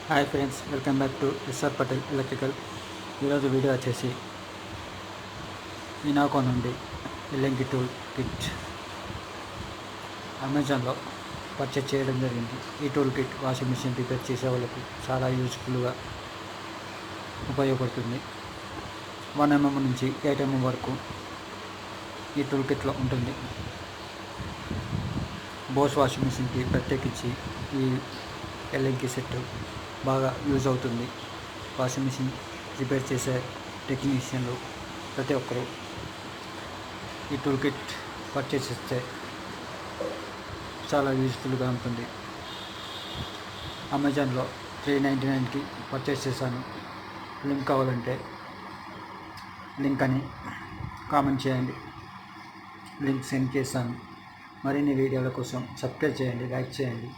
Hi friends, welcome back to SR Patel electrical. ఈరోజు video వచ్చేసి ఇనాకో నుండి ఎల్ఎంకి టూల్ కిట్ అమెజాన్లో పర్చేజ్ చేయడం జరిగింది. ఈ tool kit washing machine repair చేసే వాళ్ళకు చాలా యూజ్ఫుల్గా ఉపయోగపడుతుంది. 1mm నుంచి 8mm వరకు ఈ టూల్ కిట్లో ఉంటుంది. బోస్ వాషింగ్ మిషన్కి ప్రత్యేకించి ఈ ఎల్ఎంకి సెట్ బాగా యూజ్ అవుతుంది. వాషింగ్ మిషన్ రిపేర్ చేసే టెక్నీషియన్లు ప్రతి ఒక్కరూ ఈ టూల్ కిట్ పర్చేస్ చేస్తే చాలా యూజ్ఫుల్గా ఉంటుంది. అమెజాన్లో 399కి పర్చేస్ చేశాను. లింక్ కావాలంటే లింక్ అని కామెంట్ చేయండి, లింక్ సెండ్ చేశాను. మరిన్ని వీడియోల కోసం సబ్స్క్రైబ్ చేయండి, లైక్ చేయండి.